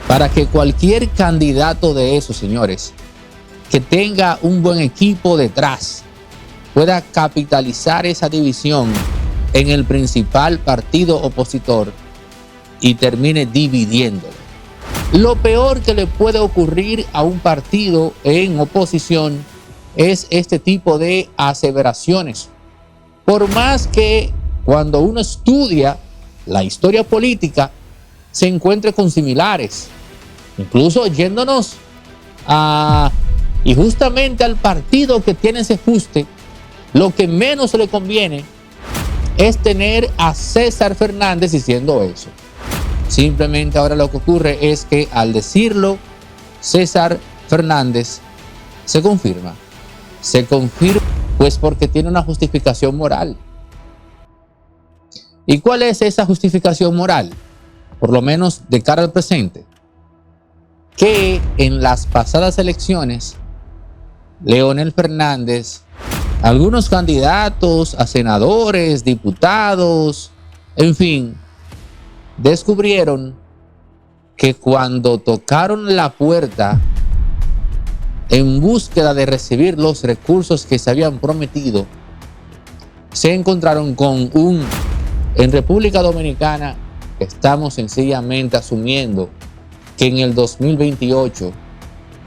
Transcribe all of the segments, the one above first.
para que cualquier candidato de esos, señores, que tenga un buen equipo detrás, pueda capitalizar esa división en el principal partido opositor y termine dividiéndolo. Lo peor que le puede ocurrir a un partido en oposición es este tipo de aseveraciones. Por más que cuando uno estudia la historia política se encuentre con similares, incluso yéndonos y justamente al partido que tiene ese fuste, lo que menos le conviene es tener a César Fernández diciendo eso. Simplemente ahora lo que ocurre es que al decirlo, César Fernández se confirma. Se confirma pues porque tiene una justificación moral. ¿Y cuál es esa justificación moral? Por lo menos de cara al presente. Que en las pasadas elecciones, Leonel Fernández, algunos candidatos a senadores, diputados, en fin, descubrieron que cuando tocaron la puerta en búsqueda de recibir los recursos que se habían prometido, se encontraron con en República Dominicana estamos sencillamente asumiendo que en el 2028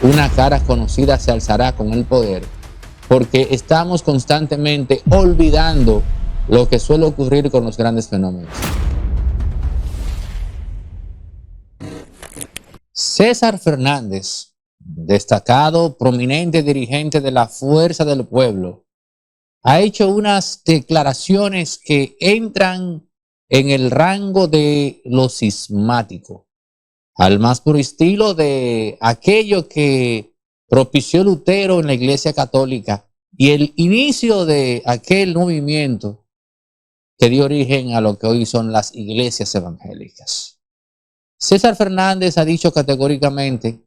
una cara conocida se alzará con el poder, porque estamos constantemente olvidando lo que suele ocurrir con los grandes fenómenos. César Fernández, destacado, prominente dirigente de la Fuerza del Pueblo, ha hecho unas declaraciones que entran en el rango de lo cismático, al más puro estilo de aquello que propició Lutero en la Iglesia Católica y el inicio de aquel movimiento que dio origen a lo que hoy son las iglesias evangélicas. César Fernández ha dicho categóricamente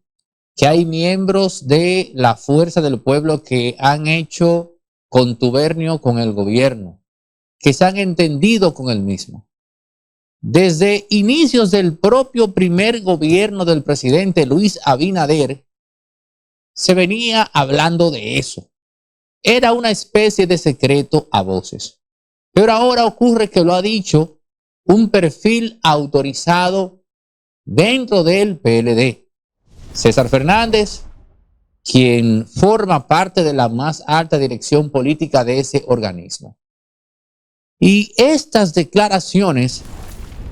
que hay miembros de la Fuerza del Pueblo que han hecho contubernio con el gobierno, que se han entendido con el mismo. Desde inicios del propio primer gobierno del presidente Luis Abinader, se venía hablando de eso. Era una especie de secreto a voces. Pero ahora ocurre que lo ha dicho un perfil autorizado dentro del PLD. César Fernández, quien forma parte de la más alta dirección política de ese organismo. Y estas declaraciones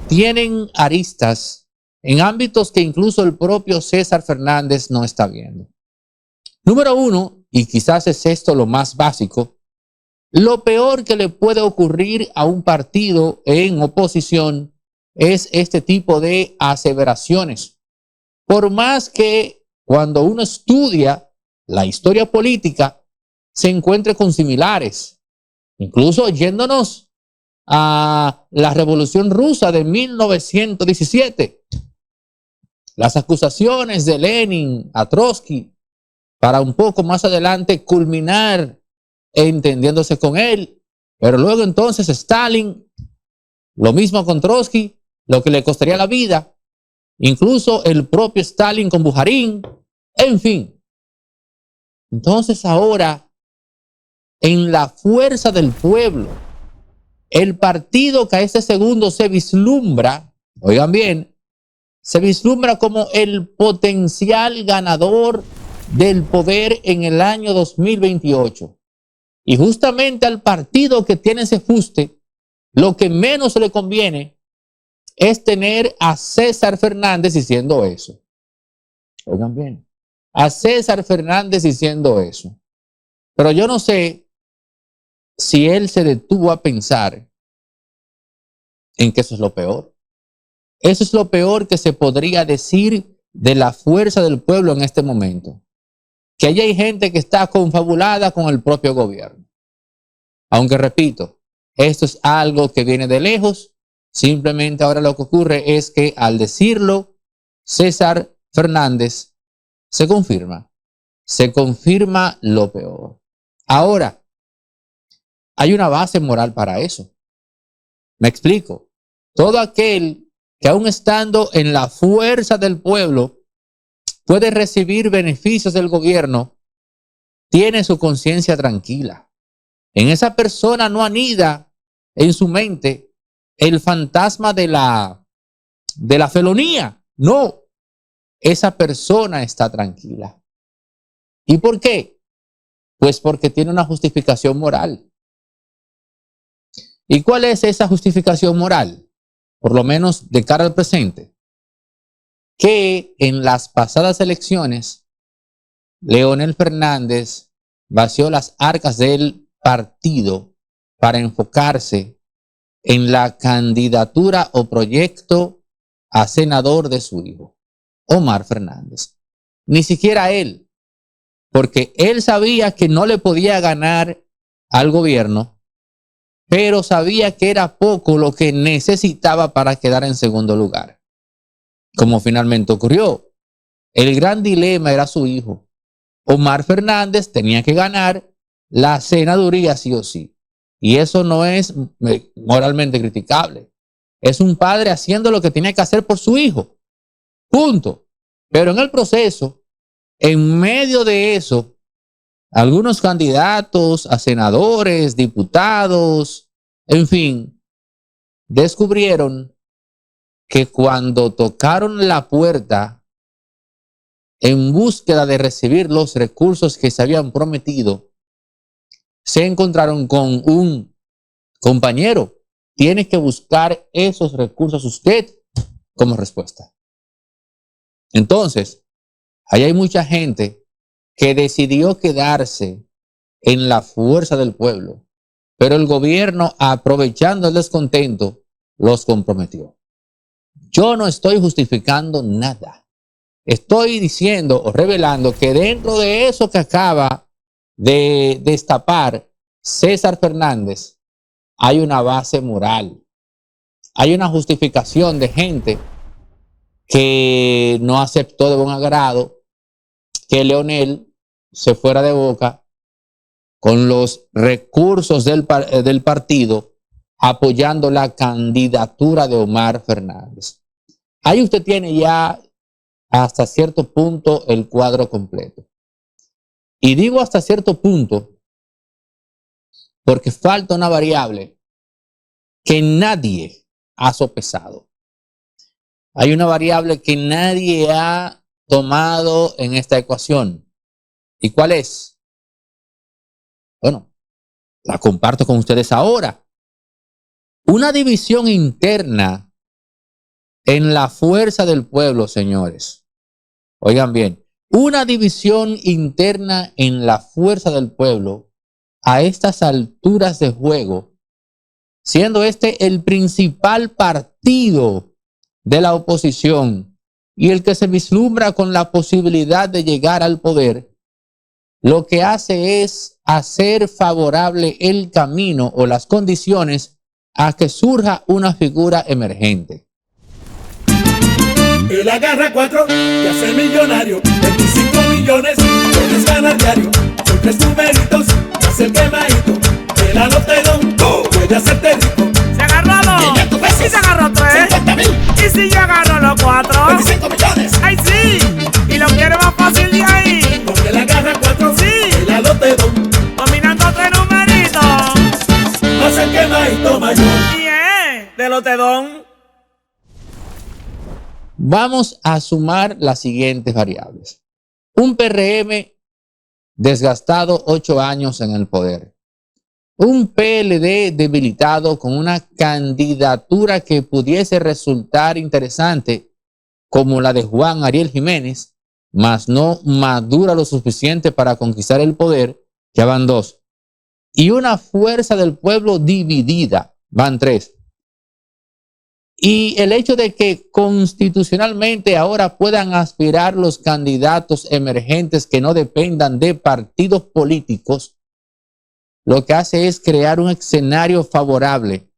tienen aristas en ámbitos que incluso el propio César Fernández no está viendo. Número uno, y quizás es esto lo más básico, lo peor que le puede ocurrir a un partido en oposición es este tipo de aseveraciones. Por más que cuando uno estudia la historia política se encuentre con similares, incluso yéndonos a la Revolución Rusa de 1917, las acusaciones de Lenin a Trotsky, para un poco más adelante culminar entendiéndose con él, pero luego entonces Stalin, lo mismo con Trotsky, lo que le costaría la vida, incluso el propio Stalin con Bujarin, en fin. Entonces ahora, en la Fuerza del Pueblo, el partido que a este segundo se vislumbra, oigan bien, se vislumbra como el potencial ganador del poder en el año 2028. Y justamente al partido que tiene ese fuste, lo que menos le conviene es tener a César Fernández diciendo eso. Oigan bien, a César Fernández diciendo eso. Pero yo no sé si él se detuvo a pensar en que eso es lo peor. Eso es lo peor que se podría decir de la Fuerza del Pueblo en este momento. Que allí hay gente que está confabulada con el propio gobierno. Aunque repito, esto es algo que viene de lejos. Simplemente ahora lo que ocurre es que al decirlo, César Fernández se confirma lo peor. Ahora, hay una base moral para eso. Me explico. Todo aquel que aún estando en la fuerza del pueblo, puede recibir beneficios del gobierno, tiene su conciencia tranquila. En esa persona no anida en su mente el fantasma de la felonía. No, esa persona está tranquila. ¿Y por qué? Pues porque tiene una justificación moral. ¿Y cuál es esa justificación moral? Por lo menos de cara al presente. Que en las pasadas elecciones, Leonel Fernández vació las arcas del partido para enfocarse en la candidatura o proyecto a senador de su hijo, Omar Fernández. Ni siquiera él, porque él sabía que no le podía ganar al gobierno, pero sabía que era poco lo que necesitaba para quedar en segundo lugar. Como finalmente ocurrió, el gran dilema era su hijo. Omar Fernández tenía que ganar la senaduría sí o sí. Y eso no es moralmente criticable. Es un padre haciendo lo que tiene que hacer por su hijo. Punto. Pero en el proceso, en medio de eso, algunos candidatos a senadores, diputados, en fin, descubrieron que cuando tocaron la puerta en búsqueda de recibir los recursos que se habían prometido, se encontraron con un compañero. Tiene que buscar esos recursos usted como respuesta. Entonces, ahí hay mucha gente que decidió quedarse en la fuerza del pueblo, pero el gobierno, aprovechando el descontento, los comprometió. Yo no estoy justificando nada. Estoy diciendo o revelando que dentro de eso que acaba de destapar César Fernández, hay una base moral. Hay una justificación de gente que no aceptó de buen agrado que Leonel se fuera de boca con los recursos del partido apoyando la candidatura de Omar Fernández. Ahí usted tiene ya hasta cierto punto el cuadro completo. Y digo hasta cierto punto porque falta una variable que nadie ha sopesado. Hay una variable que nadie ha tomado en esta ecuación. ¿Y cuál es? Bueno, la comparto con ustedes ahora. Una división interna en la fuerza del pueblo, señores. Oigan bien, una división interna en la fuerza del pueblo a estas alturas de juego, siendo este el principal partido de la oposición y el que se vislumbra con la posibilidad de llegar al poder, lo que hace es hacer favorable el camino o las condiciones a que surja una figura emergente. Él agarra 4 y hace millonario. 25 millones puedes ganar diario. Son 3 numeritos, hace el quemadito. El anotadón puede hacerte rico. Se agarró a 2 y se agarró 3. 50.000. Y si ya agarró los 4. 25 millones. ¡Ay, sí! Y lo quiere más fácil de ahí. Porque él agarra 4, Sí. el anotadón Dominando 3 numeritos. hace el quemadito mayor. Bien, de lotedón. Vamos a sumar las siguientes variables. Un PRM desgastado 8 años en el poder. Un PLD debilitado con una candidatura que pudiese resultar interesante como la de Juan Ariel Jiménez, mas no madura lo suficiente para conquistar el poder, ya van 2. Y una fuerza del pueblo dividida, van 3. Y el hecho de que constitucionalmente ahora puedan aspirar los candidatos emergentes que no dependan de partidos políticos, lo que hace es crear un escenario favorable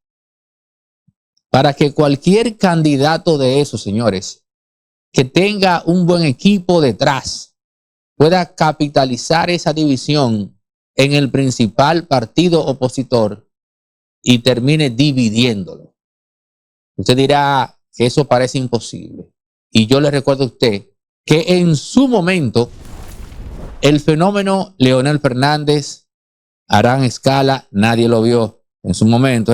para que cualquier candidato de esos, señores, que tenga un buen equipo detrás, pueda capitalizar esa división en el principal partido opositor y termine dividiéndolo. Usted dirá, que eso parece imposible. Y yo le recuerdo a usted que en su momento el fenómeno Leonel Fernández a gran escala nadie lo vio en su momento,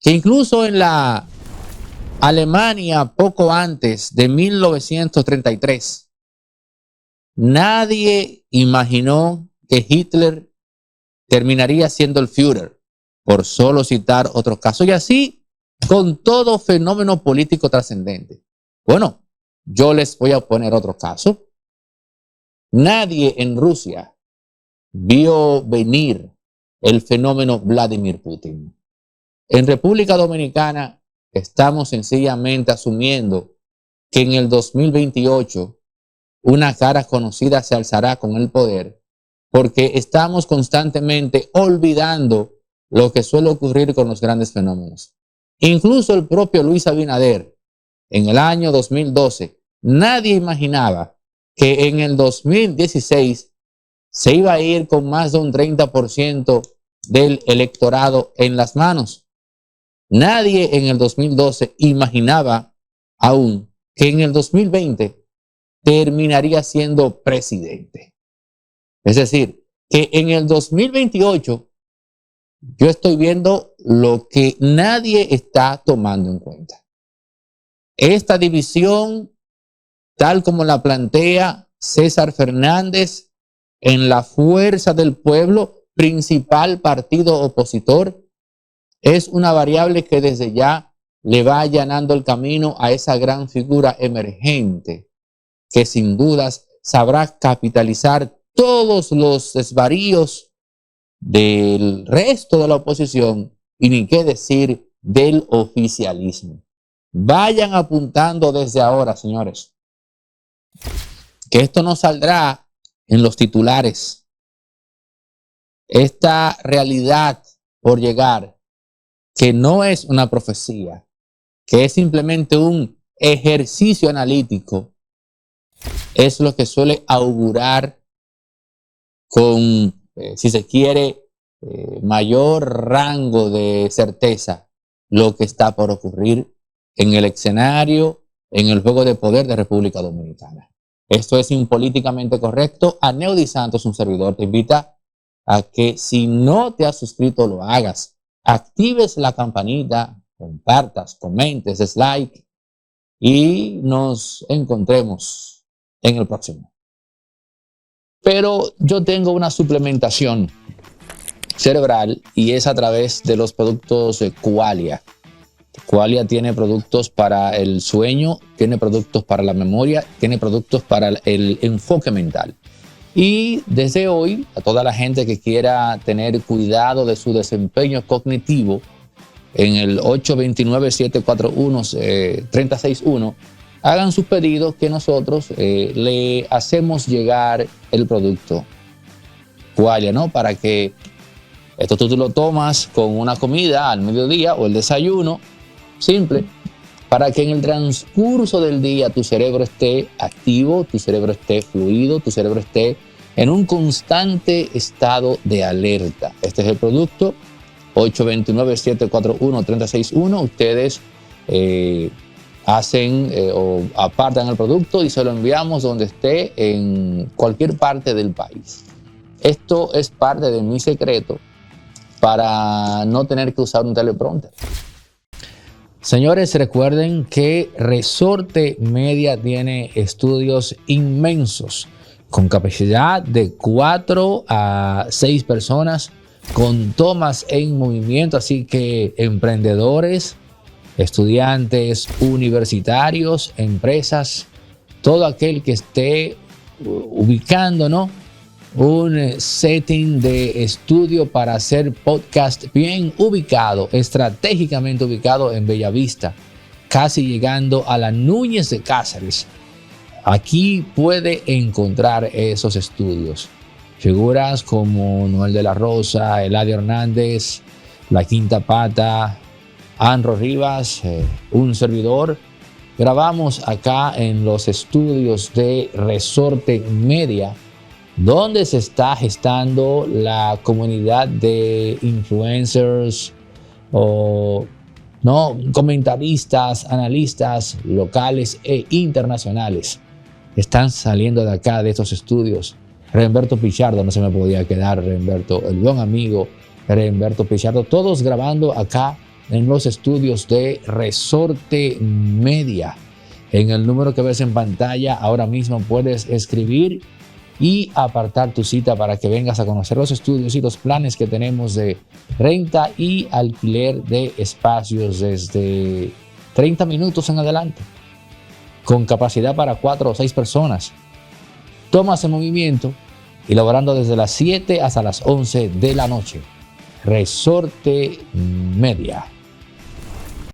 que incluso en la Alemania poco antes de 1933 nadie imaginó que Hitler terminaría siendo el Führer, por solo citar otro caso, y así con todo fenómeno político trascendente. Bueno, yo les voy a poner otro caso. Nadie en Rusia vio venir el fenómeno Vladimir Putin. En República Dominicana estamos sencillamente asumiendo que en el 2028 una cara conocida se alzará con el poder, porque estamos constantemente olvidando lo que suele ocurrir con los grandes fenómenos. Incluso el propio Luis Abinader, en el año 2012, nadie imaginaba que en el 2016 se iba a ir con más de un 30% del electorado en las manos. Nadie en el 2012 imaginaba aún que en el 2020 terminaría siendo presidente. Es decir, que en el 2028 yo estoy viendo lo que nadie está tomando en cuenta. Esta división, tal como la plantea César Fernández en la Fuerza del Pueblo, principal partido opositor, es una variable que desde ya le va allanando el camino a esa gran figura emergente que sin dudas sabrá capitalizar todos los desvaríos del resto de la oposición y ni qué decir del oficialismo. Vayan apuntando desde ahora, señores, que esto no saldrá en los titulares. Esta realidad por llegar, que no es una profecía, que es simplemente un ejercicio analítico, es lo que suele augurar con, si se quiere, mayor rango de certeza lo que está por ocurrir en el escenario, en el juego de poder de República Dominicana. Esto es Impolíticamente Correcto. Aneudi Santos, un servidor, te invita a que si no te has suscrito lo hagas. Actives la campanita, compartas, comentes, des like y nos encontremos en el próximo. Pero yo tengo una suplementación cerebral y es a través de los productos Qualia. Qualia tiene productos para el sueño, tiene productos para la memoria, tiene productos para el enfoque mental. Y desde hoy, a toda la gente que quiera tener cuidado de su desempeño cognitivo, en el 829-741-3061, hagan sus pedidos que nosotros le hacemos llegar el producto Qualia, ¿no? Para que esto tú lo tomas con una comida al mediodía o el desayuno, simple, para que en el transcurso del día tu cerebro esté activo, tu cerebro esté fluido, tu cerebro esté en un constante estado de alerta. Este es el producto, 829-741-3061. Ustedes hacen o apartan el producto y se lo enviamos donde esté en cualquier parte del país. Esto es parte de mi secreto para no tener que usar un teleprompter. Señores, recuerden que Resorte Media tiene estudios inmensos con capacidad de 4 a 6 personas, con tomas en movimiento, así que emprendedores, estudiantes universitarios, empresas, todo aquel que esté ubicando, ¿no?, un setting de estudio para hacer podcast bien ubicado, estratégicamente ubicado en Bellavista, casi llegando a la Núñez de Cáceres. Aquí puede encontrar esos estudios. Figuras como Noel de la Rosa, Eladio Hernández, La Quinta Pata, Anro Rivas, un servidor. Grabamos acá en los estudios de Resorte Media, donde se está gestando la comunidad de influencers o ¿no? Comentaristas, analistas locales e internacionales están saliendo de acá, de estos estudios. Reinberto Pichardo no se me podía quedar, Reinberto, el buen amigo Reinberto Pichardo, todos grabando acá en los estudios de Resorte Media. En el número que ves en pantalla ahora mismo puedes escribir y apartar tu cita para que vengas a conocer los estudios y los planes que tenemos de renta y alquiler de espacios desde 30 minutos en adelante, con capacidad para 4 o 6 personas. Tomas en movimiento y laborando desde las 7 hasta las 11 de la noche. Resorte Media.